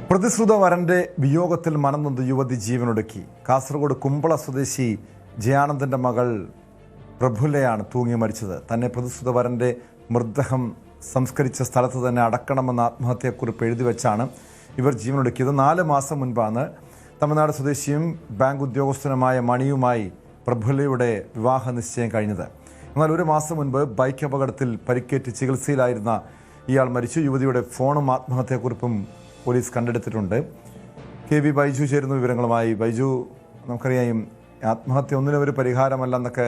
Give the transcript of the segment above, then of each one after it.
പ്രതിശ്രുത വരന്റെ വിയോഗത്തിൽ മനംനൊന്ത് യുവതി ജീവനൊടുക്കി. കാസർഗോഡ് കുമ്പള സ്വദേശി ജയാനന്ദന്റെ മകൾ പ്രഫുല്ലയാണ് തൂങ്ങി മരിച്ചത്. തന്നെ പ്രതിശ്രുത വരന്റെ മൃതദേഹം സംസ്കരിച്ച സ്ഥലത്ത് തന്നെ അടക്കണമെന്ന ആത്മഹത്യാക്കുറിപ്പ് എഴുതി വെച്ചാണ് ഇവർ ജീവനൊടുക്കിയത്. 4 മാസം മുൻപാണ് തമിഴ്നാട് സ്വദേശിയും ബാങ്ക് ഉദ്യോഗസ്ഥനുമായ മണിയുമായി പ്രഫുല്ലയുടെ വിവാഹ നിശ്ചയം കഴിഞ്ഞത്. എന്നാൽ 1 മാസം മുൻപ് ബൈക്ക് അപകടത്തിൽ പരിക്കേറ്റ് ചികിത്സയിലായിരുന്ന ഇയാൾ മരിച്ചു. യുവതിയുടെ ഫോണും ആത്മഹത്യാക്കുറിപ്പും പോലീസ് കണ്ടെടുത്തിട്ടുണ്ട്. KV ബൈജു ചേരുന്ന വിവരങ്ങളുമായി. ബൈജു, നമുക്കറിയാം ആത്മഹത്യ ഒന്നിനും ഒരു പരിഹാരമല്ല എന്നൊക്കെ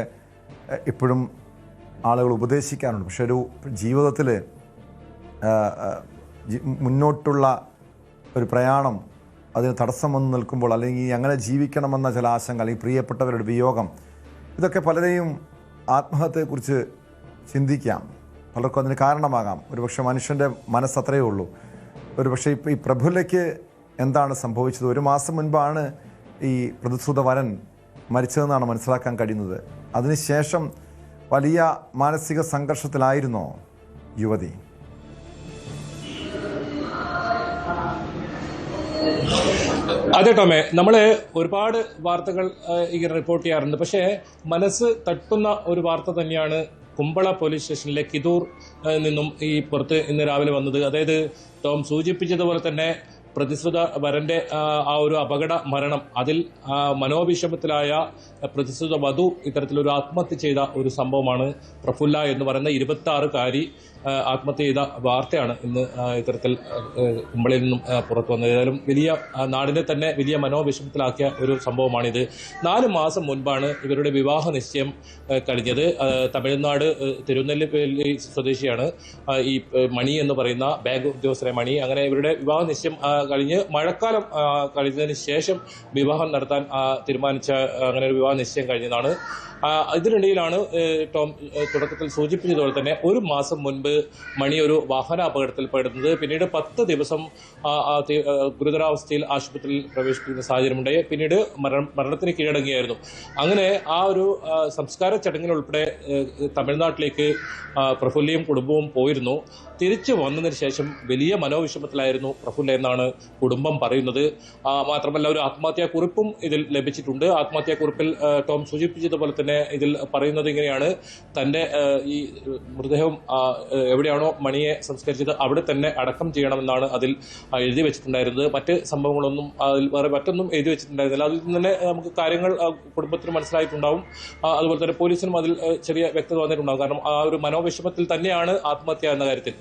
ഇപ്പോഴും ആളുകൾ ഉപദേശിക്കാറുണ്ട്. പക്ഷെ ഒരു ജീവിതത്തിൽ മുന്നോട്ടുള്ള ഒരു പ്രയാണം അതിന് തടസ്സം വന്ന് നിൽക്കുമ്പോൾ, അല്ലെങ്കിൽ അങ്ങനെ ജീവിക്കണമെന്ന ചില ആശങ്ക, അല്ലെങ്കിൽ പ്രിയപ്പെട്ടവരുടെ വിയോഗം, ഇതൊക്കെ പലരെയും ആത്മഹത്യയെക്കുറിച്ച് ചിന്തിക്കാം. പലർക്കും അതിന് കാരണമാകാം. ഒരുപക്ഷെ മനുഷ്യൻ്റെ മനസ്സത്രയേ ഉള്ളൂ. ഒരുപക്ഷെ ഇപ്പോൾ ഈ പ്രഫുല്ലയ്ക്ക് എന്താണ് സംഭവിച്ചത്? 1 മാസം മുൻപാണ് ഈ പ്രതിശ്രുത വരൻ മരിച്ചതെന്നാണ് മനസ്സിലാക്കാൻ കഴിയുന്നത്. അതിനുശേഷം വലിയ മാനസിക സംഘർഷത്തിലായിരുന്നോ യുവതി? അതെ ടോമേ, നമ്മൾ ഒരുപാട് വാർത്തകൾ ഇങ്ങനെ റിപ്പോർട്ട് ചെയ്യാറുണ്ട്. പക്ഷേ മനസ്സ് തട്ടുന്ന ഒരു വാർത്ത തന്നെയാണ് കുമ്പള പോലീസ് സ്റ്റേഷനിലെ കിതൂർ നിന്നും ഈ പുറത്ത് ഇന്ന് രാവിലെ വന്നത്. അതായത് ടോം സൂചിപ്പിച്ചതുപോലെ തന്നെ പ്രതിശ്രുത വരന്റെ ആ ഒരു അപകട മരണം, അതിൽ മനോവിഷമത്തിലായ പ്രതിശ്രുത വധു ഇത്തരത്തിലൊരു ആത്മഹത്യ ചെയ്ത ഒരു സംഭവമാണ്. പ്രഫുല്ല എന്ന് പറയുന്ന 26-കാരി ആത്മഹത്യ ചെയ്ത വാർത്തയാണ് ഇന്ന് ഇത്തരത്തിൽ കുമ്പളയിൽ നിന്നും പുറത്തു വന്നത്. ഏതായാലും വലിയ നാടിനെ തന്നെ വലിയ മനോവിഷമത്തിലാക്കിയ ഒരു സംഭവമാണിത്. 4 മാസം മുൻപാണ് ഇവരുടെ വിവാഹ നിശ്ചയം കഴിഞ്ഞത്. തമിഴ്നാട് തിരുനെല്ലി സ്വദേശിയാണ് ഈ മണി എന്ന് പറയുന്ന ബാങ്ക് ഉദ്യോഗസ്ഥരെ മണി. അങ്ങനെ ഇവരുടെ വിവാഹ നിശ്ചയം കഴിഞ്ഞ് മഴക്കാലം കഴിഞ്ഞതിന് ശേഷം വിവാഹം നടത്താൻ തീരുമാനിച്ച അങ്ങനെ ഒരു വിവാഹ നിശ്ചയം കഴിഞ്ഞതാണ്. ഇതിനിടയിലാണ് ടോം തുടക്കത്തിൽ സൂചിപ്പിച്ചതുപോലെ തന്നെ 1 മാസം മുൻപ് മണി ഒരു വാഹനാപകടത്തിൽ പെടുന്നത്. പിന്നീട് 10 ദിവസം ഗുരുതരാവസ്ഥയിൽ ആശുപത്രിയിൽ പ്രവേശിപ്പിക്കുന്ന സാഹചര്യമുണ്ടായി. പിന്നീട് മരണത്തിന് കീഴടങ്ങിയായിരുന്നു. അങ്ങനെ ആ ഒരു സംസ്കാര ചടങ്ങിനുൾപ്പെടെ തമിഴ്നാട്ടിലേക്ക് പ്രഫുല്ലയും കുടുംബവും പോയിരുന്നു. തിരിച്ചു വന്നതിന് ശേഷം വലിയ മനോവിഷമത്തിലായിരുന്നു പ്രഫുല്ല എന്നാണ് കുടുംബം പറയുന്നത്. മാത്രമല്ല ഒരു ആത്മഹത്യാക്കുറിപ്പും ഇതിൽ ലഭിച്ചിട്ടുണ്ട്. ആത്മഹത്യാക്കുറിപ്പിൽ ടോം സൂചിപ്പിച്ചതുപോലെ തന്നെ ഇതിൽ പറയുന്നത് ഇങ്ങനെയാണ്: തൻ്റെ ഈ മൃതദേഹം എവിടെയാണോ മണിയെ സംസ്കരിച്ചത് അവിടെ തന്നെ അടക്കം ചെയ്യണമെന്നാണ് അതിൽ എഴുതി വെച്ചിട്ടുണ്ടായിരുന്നത്. മറ്റ് സംഭവങ്ങളൊന്നും അതിൽ വേറെ മറ്റൊന്നും എഴുതി വെച്ചിട്ടുണ്ടായിരുന്നില്ല. അതിൽ തന്നെ നമുക്ക് കാര്യങ്ങൾ കുടുംബത്തിന് മനസ്സിലായിട്ടുണ്ടാവും. അതുപോലെ തന്നെ പോലീസിനും അതിൽ ചെറിയ വ്യക്തത വന്നിട്ടുണ്ടാകും. കാരണം ആ ഒരു മനോവിഷമത്തിൽ തന്നെയാണ് ആത്മഹത്യ എന്ന കാര്യത്തിൽ.